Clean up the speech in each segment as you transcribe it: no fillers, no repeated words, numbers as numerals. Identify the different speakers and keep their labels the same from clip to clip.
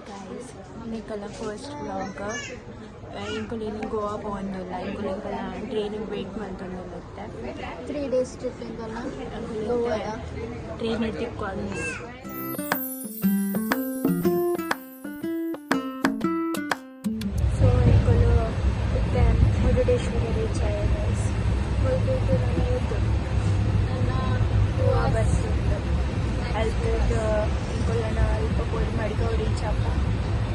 Speaker 1: guys, Nicola first vlog. Inkola Goa പോകുന്നില്ല inkola ಟ್ರೈನಿಗೆ wait ಮಾಡ್ತೊಂದಿರುತ್ತೆ
Speaker 2: 3 days trip inkola Goa
Speaker 1: train ಎತ್ತಿಕೊಂಡು so inkola ಮತ್ತೆ ಮುರುಡೇಶ್ವರ ರೀಚ್ ಆಗಿದೆ guys. ಮುರುಡೇಶ್ವರ ಇವತ್ತು ನನ್ನ ಗೋವಾ ಬಸ್ ಉಂಟು ಅಲ್ತದ್ದು inkola ಅಲ್ಪ ಕೋಡ್ ಮಾಡಿಕೊ ರೀಚ್ ಆಪ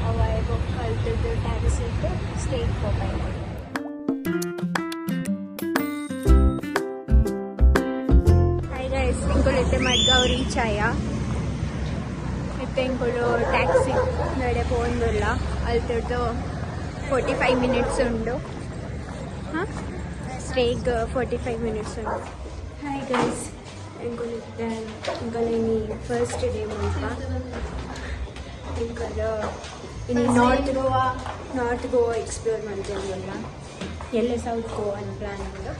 Speaker 1: ಅವಾಗ ಅಲ್ತದ್ದು ಟ್ಯಾಕ್ಸಿ ಇಟ್ಟು ಸ್ಟೇಟ್ ಹೋಗ್ಬೇಕು. ಹಾಯ್ ಗೈಸ್, inkola ಇತ್ತೆ ಮಡ್ಗಾವ್ ರೀಚ್ ಆಯ ಇತ್ತೆ inkola ಟ್ಯಾಕ್ಸಿ ನಡೆ പോകുന്നില്ല ಅಲ್ತದ್ದು 45 minutes ಉಂಡು ಹಾಂ ಸ್ಟೇಗ್ 45 minutes ಉಂಡು. ಹಾಯ್ ಗೈಸ್, inkola ಇತ್ತೆ inkola ಇನಿ ಫಸ್ಟ್ ಡೇ ಮುಲ್ಪ inkola ಇನ್ನು ನಾರ್ತ್ ಗೋವಾ ಎಕ್ಸ್ಪ್ಲೋರ್ ಮಾಡ್ತೇವಲ್ಲ ಎಲ್ಲ ಸೌತ್ ಗೋವಾ ಪ್ಲಾನ್ ಉಂಟು.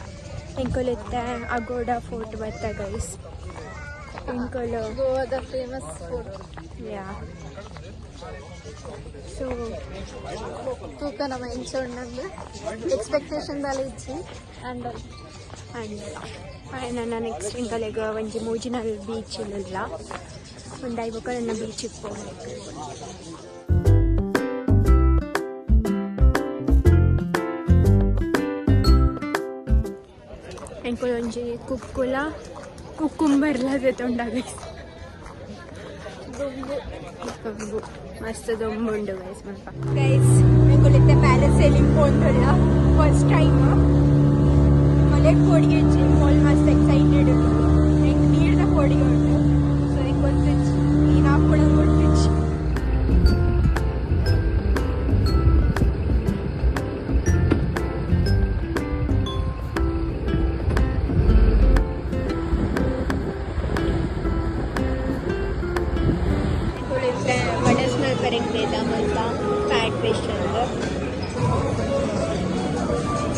Speaker 1: inkola ಇತ್ತೆ ಅಗೋಡಾ ಫೋರ್ಟ್ ಬರ್ತ ಗೈಸ್. inkola
Speaker 2: ಗೋವಾದ ಫೇಮಸ್ ಫುಡ್
Speaker 1: ಯಾ ಸೊ
Speaker 2: ತೂಕ ನಮ್ಮ ಎಂಚೊಂಡು ಎಕ್ಸ್ಪೆಕ್ಟೇಷನ್ದಲ್ಲಿ ಇಚ್ಚಿ
Speaker 1: ಆ್ಯಂಡ್ ನಾನು ನೆಕ್ಸ್ಟ್ ಇಂಕಲೆಗ ಒಂಜಿ ಮೂಜಿನಲ್ ಬೀಚ್ ಇಲ್ಲ ಒಂದು ಐವಕ್ಕ ನನ್ನ ಬೀಚಿಗೆ ಹೋಗ್ಬೇಕು. ಇಂಕೊಲ ಒಂಜಿ ಕುಕ್ಕುಂಬರ್ಲದ ತೊಂಡಾಗ ದೊಂಬು ಮಸ್ತ್ ದೊಂಬು ಉಂಡು ಗೈಸ್ ಮಲ್ಪ ಗೈಸ್. ಇಂಕೊಲ ಇತ್ತೆ ಪ್ಯಾರಾಸೈಲಿಂಗ್ ಹೋಗ್ತಿಲ್ಲ ಫಸ್ಟ್ ಟೈಮ್ ಮಲೆಗೆ ಕೋಡಿಗೆ ಆಲ್ ಮಸ್ತ್ ಎಕ್ಸೈಟೆಡ್ ಉಂಟು. ಹೆಂಗೆ ನೀರಿನ ಕೋಡಿಗೆ ಉಂಟು ಸೊ ಹಿಂಗೆ ಗೊತ್ತಿಚ್ಚು ನೀನು ಹಾಕ್ಕೊಳ್ಳೋದು ಗೊತ್ತಿಚ್ಚು. ಮೆಡಿಸಿನಲ್ ಕರೆಕ್ಟ್ ಇದೆ ಮಲ್ಪ ಫ್ಯಾಟ್ ಫಿಶ್ ಅಂತ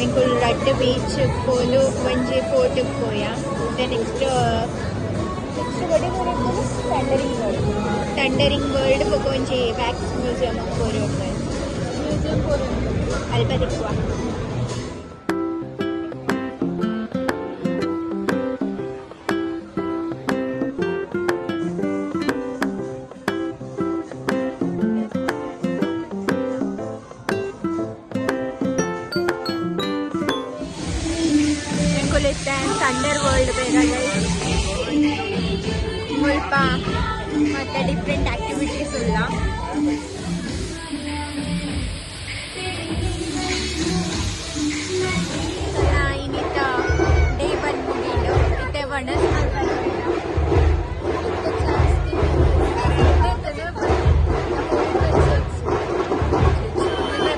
Speaker 1: ಇಂಕೊಲ್ ರಡ್ಡ್ ಬೀಚ್ ಪೋಲು ಒಂಜಿ ಫೋರ್ಟ್ಗೆ ಪೋಯ ನೆಕ್ಸ್ಟ್ ಟಂಡರಿಂಗ್ ವರ್ಲ್ಡ್ ಬೊಕ ಒಂಜಿ ವ್ಯಾಕ್ಸ್ ಮ್ಯೂಸಿಯಂ ಪೋರು ಅಲ್ಪ ದಿಕ್ಕುವ. ಥಂಡರ್ ವರ್ಲ್ಡ್ ಬೇರೆ ಸ್ವಲ್ಪ ಮತ್ತು ಡಿಫ್ರೆಂಟ್ ಆ್ಯಕ್ಟಿವಿಟೀಸ್ ಇಲ್ಲ. ಇನ್ನಿತ್ತ ಡೇ ಬಂದು ಮುಗಿದು ಮತ್ತೆ ವನಸ್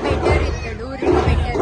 Speaker 1: ಬೆಟರ್ ಇತ್ತು ಊರಿನ ಬೆಟರ್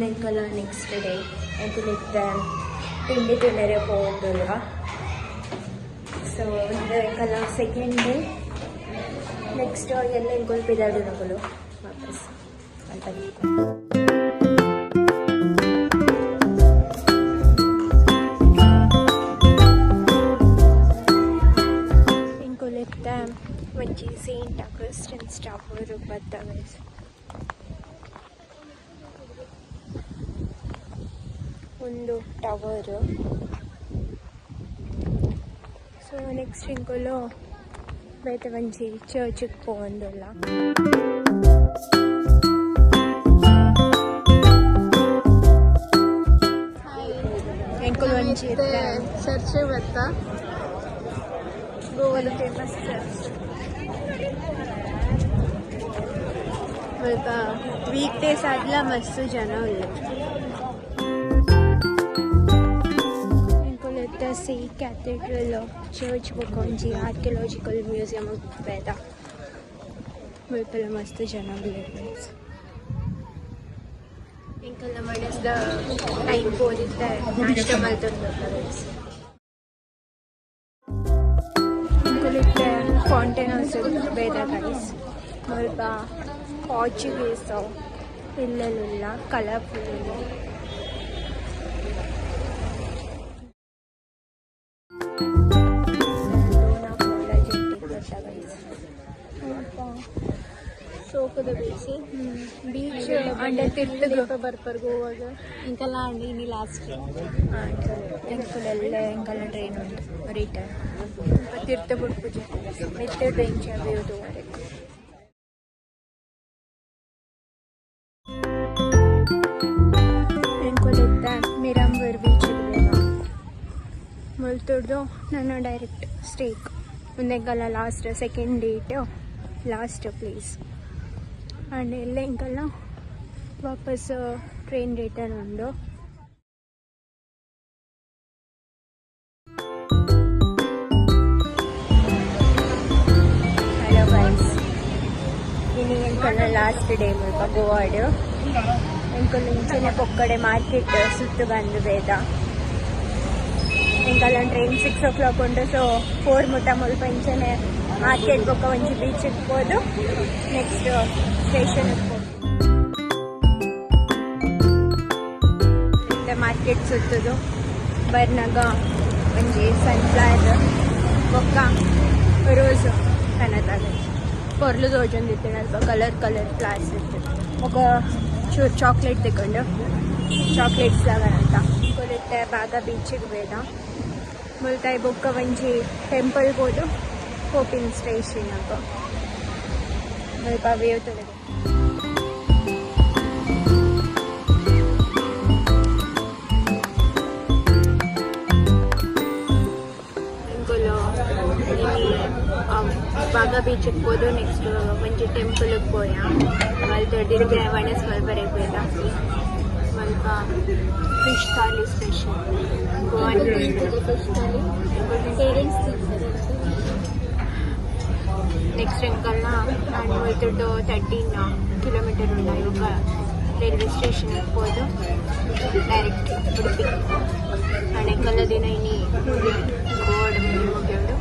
Speaker 1: ಇಂಕೊಲ ನೆಕ್ಸ್ಟ್ ಡೇ ಇಂಕೊಲ ತಿಂಡಿ ತಿನ್ನರೆ ಹೋಗೋದಿಲ್ವ. ಸೊ ಇಂಕೊಲ ಸೆಕೆಂಡ್ ಡೇ ನೆಕ್ಸ್ಟ್ ಎಲ್ಲ ಇಂಕೊಲ್ ಪಿದಾಡು ನಗಲು ವಾಪಸ್ ಅಂತ ಇಂಕೊಲ ಒಂಜಿ ಸೇಂಟ್ ಅಗಸ್ಟಿನ್ ಟವರ್ ಬರ್ತವೆ. ಒಂದು ಟವರ್. ಸೊ ನೆಕ್ಸ್ಟ್ ಇಂಕೊಲು ಬೇತೆ ಒಂಜಿ ಚರ್ಚಿಗೆ ಹೋಗೋದಿಲ್ಲ. ಇಂಕೊಲು ಒಂಜಿ
Speaker 2: ಚರ್ಚ್ ಬರ್ತಾ
Speaker 1: ಗೋವಾದ ಫೇಮಸ್ ಚರ್ಚ್. ಸ್ವಲ್ಪ ವೀಕ್ ಡೇಸ್ ಆದ್ಲ ಮಸ್ತ್ ಜನ ಉಳ್ಳ ಸಿ ಕ್ಯಾಥೆಡ್ರಲ್ ಚರ್ಚ್ ಬೊಕೊಂಜಿ ಆರ್ಕಿಯಾಲಜಿಕಲ್ ಮ್ಯೂಸಿಯಂ ಬೇಡ ಮುಲ್ಪೆಲ್ಲ ಮಸ್ತ್ ಜನ ಉಳ್ಳ ಇಂಕೆಲ್ಲ ಮನಸ್ದ ಟೈಮ್ ಹೋದಿದ್ದೆ ನಾಷ್ಟ ಮಲ್ತೊಂದು ಇಂಕುಲಿತ್ತೆ ಫೌಂಟೇನ್ ಹೌಸ್ ಬೇಡ ಗೈಸ್ ಸ್ವಲ್ಪ ಪಾರ್ಚುಗೀಸ್ ಇಲ್ಲೆಲ್ಲ ಕಲರ್ಫುಲ್
Speaker 2: ಸೋಕದ ಬೀಚ್
Speaker 1: ಬೀಚ್ ಅಂಡೆ ತಿರ್ತಗ
Speaker 2: ಬರ್ಪರ್ ಗೋವಾಗ ಇಂಕಲ್ಲ ಅಂಡಿ ಇನಿ ಲಾಸ್ಟ್
Speaker 1: ಎಂಕಲೆಲ್ಲ ಎಂಕಲ್ಲ ಟ್ರೈನ್ ಉಂಟು ರಿಟರ್ನ್ ತಿರ್ತ ಬಿಡ್ಪುಜಿ ಮೆತ್ತೆ ಟ್ರೈನ್ ಚಾವಿಯೋದು ವರೆಗೂ ಎಂಕೊಲೆತ್ತ ಮಿರಾಂಬರ್ ಬೀಚ್ ಮುಲ್ತುಡ್ದು ನನ್ನ ಡೈರೆಕ್ಟ್ ಸ್ಟೇಕ್ ಮುಂದೆಂಕಲ್ಲ last second date last place and ಎಲ್ಲ ಇಂಕಲ್ಲ ವಾಪಸ್ ಟ್ರೈನ್ ರಿಟರ್ನ್ ಉಂಡು ಹಲೋ ಗೈಸ್ ಇನ್ನು ಎಂಕಲ್ಲ ಲಾಸ್ಟ್ ಡೇ ಮುಲ್ಪ ಗೋವಾಡು ಎಂಕಲ್ ಇಂಚಿನ ಪೊಕ್ಕಡೆ ಮಾರ್ಕೆಟ್ ಸುತ್ತು ಬಂದು ಬೇಡ ಎಂಕಲ್ಲ ಟ್ರೈನ್ 6 o'clock ಉಂಟು ಸೊ 4 ಮುಟ್ಟ ಮುಲ್ಪ ಇಂಚನೆ ಮಾರ್ಕೆಟ್ ಬೊಕ್ಕ ಒಂಜಿ ಬೀಚ್ ಇಟ್ಬೋದು ನೆಕ್ಸ್ಟ್ ಸ್ಟೇಷನ್ ಇಟ್ಬೋದು ಮಾರ್ಕೆಟ್ ಸುತ್ತದು ಬರ್ನಾಗ ಒಂಜಿ ಸನ್ಫ್ಲವರ್ ಬೊಕ್ಕ ರೋಸ್ ಕನತಾಗ ಪೊರ್ಲು ತೋಜೊಂದಿತ್ತು ಅಲ್ಪ ಕಲರ್ ಫ್ಲವರ್ಸ್ ಇತ್ತು ఒక ಚೂರು ಚಾಕ್ಲೇಟ್ ತಗೊಂಡು ಚಾಕ್ಲೇಟ್ಸ್ ಫ್ಲವರ್ ಅಂತ ಕೊಲಿತ್ತೆ ಬಾಗ ಬೀಚಿಗೆ ಬೇಡ ಮುಲ್ತಾಯಿ ಬೊಕ್ಕ ಒಂಜಿ ಟೆಂಪಲ್ ಬೋದು ಹೋಪಿಂಗ್ ಸ್ಟೇಷನ್ ಆಗ ಸ್ವಲ್ಪ ವೇವ್ ತೊಳೆದು ಬಾಗ ಬೀಚಿಗೆ ಹೋದು ನೆಕ್ಸ್ಟ್ ಒಂಜಿ ಟೆಂಪಲ್ಗೆ ಪೋಯ ಅಲ್ಲಿ ದೊಡ್ಡದಿರ್ಗೆ ವಣಸ್ ಮಲ್ಬರಿಗೆ ಬೇಡ ಸ್ವಲ್ಪ fish thali special Goan
Speaker 2: fish thali parents
Speaker 1: next ಎಂಕಲ್ನ ನಾನು ಹೋಯ್ತು 13 ಕಿಲೋಮೀಟರ್ ಉಂಡ ಇವಾಗ ರೈಲ್ವೆ ಸ್ಟೇಷನ್ ಹೋದು ಡೈರೆಕ್ಟ್ ಉಡುಪಿ ನಾನು ಎಂಕಲ್ಲ ದಿನ ಇನ್ನಿ ಗೋವಾಡ ಮುಗಿಯೋದು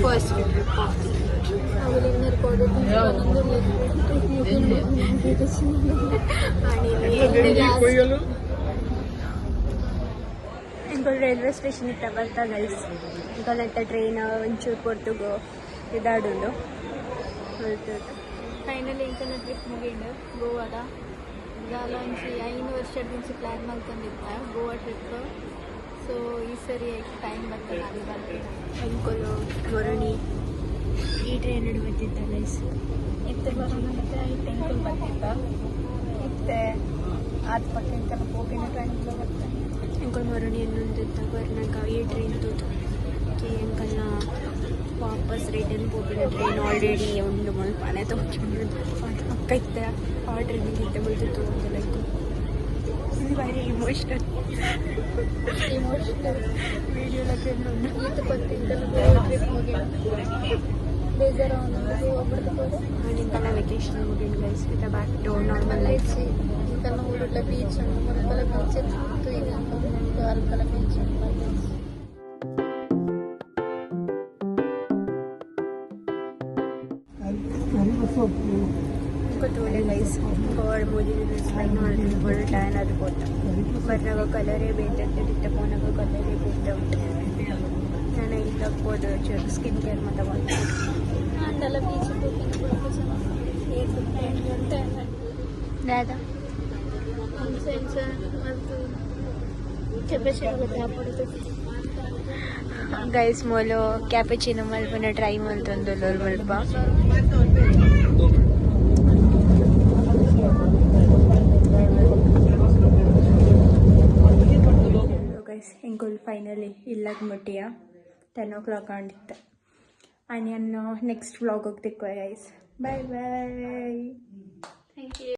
Speaker 1: ಫಸ್ಟ್ ಟ್ರಿಪ್ ಎಂಕಲ್ ರೈಲ್ವೆ ಸ್ಟೇಷನ್ ಇತ್ತ ಬರ್ತಾ ಗೈಸ್ ಎಂಕಲ್ಲಂತ ಟ್ರೈನ್ ಒಂಚೂರು ಪೊರ್ತುಗು ಇದಾಡುಂಡು
Speaker 2: ಫೈನಲಿ ಇಂಕಲ್ನ ಟ್ರಿಪ್ ಮುಗಿಂಡು ಗೋವಾದ ಇದಾಲ ಒಂಚಿ 5 ವರ್ಷದ ಮುಂಚೆ ಪ್ಲ್ಯಾನ್ ಮಾಡ್ಕೊಂಡಿದ್ದ ಗೋವಾ ಟ್ರಿಪ್ ಸೊ ಈ ಸರಿ ಟೈಮ್ ಬರ್ತದೆ ಅಲ್ಲಿ ಬರ್ತೀನಿ
Speaker 1: ಎಂಕಲು ಮೊರಣಿ ಈ ಟ್ರೈನ್ ಬರ್ತಿದ್ದ ಗೈಸ್
Speaker 2: ಇತ್ತೆ ಬರೋಣ ಮತ್ತೆ ಈ ಟೆಂಪಲ್ ಬರ್ತಿದ್ದ ಇತ್ತೆ ಆದ ಪಕ್ಕ ಇಂಕಲ್ಲ ಹೋಗಿನ ಟ್ರೈನ್ ಬರ್ತೇನೆ
Speaker 1: ಎಂಕಲ್ ಮೊರಣಿ ಇನ್ನೊಂದಿದ್ದ ಬರ್ನಾಗ ಈ ಟ್ರೈನ್ ತೋದು ಎಂಕಲ್ನ ವಾಪಸ್ ರಿಟರ್ನ್ ಹೋಗಿನ ಟ್ರೈನ್ ಆಲ್ರೆಡಿ ಒಂದು ಮಲ್ಪನೆ ತೊಗೊಂಡು ಅಕ್ಕ ಇತ್ತೆ ಆ ಟ್ರೈನಿಗೆ ಇತ್ತೆ ಬಲ್ತಿತ್ತು ಒಂದು ಲೈಕ್ ವೆರಿ ಇಮೋಷನಲ್ ವೀಡಿಯೋಲಕ್ಕೆ
Speaker 2: ಈತ ಪತ್ತಿಂಕಲ್ಲ ಗೋವಾ ಟ್ರಿಪ್ ಮುಗಿನ ಬೇಜಾರ
Speaker 1: ಇಂಕಲ್ಲ ವೆಕೇಶನ್ ಮುಗಿನ guys with back to normal life
Speaker 2: ಇಂಕಲ್ಲ ಊರುಲ್ಲ ಬೀಚ್ ಉಂಟು ಮುರುಕಲ ಬೀಚ್ ಇತ್ತು ಈಗ ಉಂಟು ಅರ್ಕಲ ಬೀಚ್ ಉಂಟು
Speaker 1: ಗೊತ್ತೋಳೆ ಗೈಸ್ ಗೋವಾಡ ಮೂಜಿ ಸ್ಪೈನ್ ಮಾಡಿದ್ರು ಫುಲ್ ಟ್ಯಾನ್ ಅದು ಕೊಟ್ಟ ಬರ್ನಾಗ ಕಲರೇ ಬೇಯ್ತಿರ್ತಿತ್ತ ಫೋನಾಗ ಕಲರೇ ಬೇಯ್ತಾ ಉಂಟು ನಾನು ಇಲ್ಲಿ ಹೋದ ಚೂರು ಸ್ಕಿನ್ ಕೇರ್ ಮತ್ತು
Speaker 2: ಅಂಡೆಲ್ಲ ಬೀಚ್ ಗಂಟೆ
Speaker 1: ದಾದಾ
Speaker 2: ಕೆಪಾಸಿಟಿ ಗೊತ್ತಾಗ್ಬಿಡುತ್ತೆ
Speaker 1: ಗೈಸ್ ಮೊಲು ಕ್ಯಾಪಚಿನೋ ಮಲ್ಪನ ಟ್ರೈ ಮಲ್ತೊಂದು ಮಲ್ಪ ಗೈಸ್ ಎಂಕುಲ್ ಫೈನಲಿ ಇಲ್ಲಕ್ಕೆ ಮುಟ್ಟಿಯ 10 o'clock ಆಗಿತ್ತು ಆ್ಯಂಡ್ ನಾನು ನೆಕ್ಸ್ಟ್ ವ್ಲಾಗ್ ಹೋಗ್ತಿಕ್ಕೋ guys bye bye.
Speaker 2: Thank you.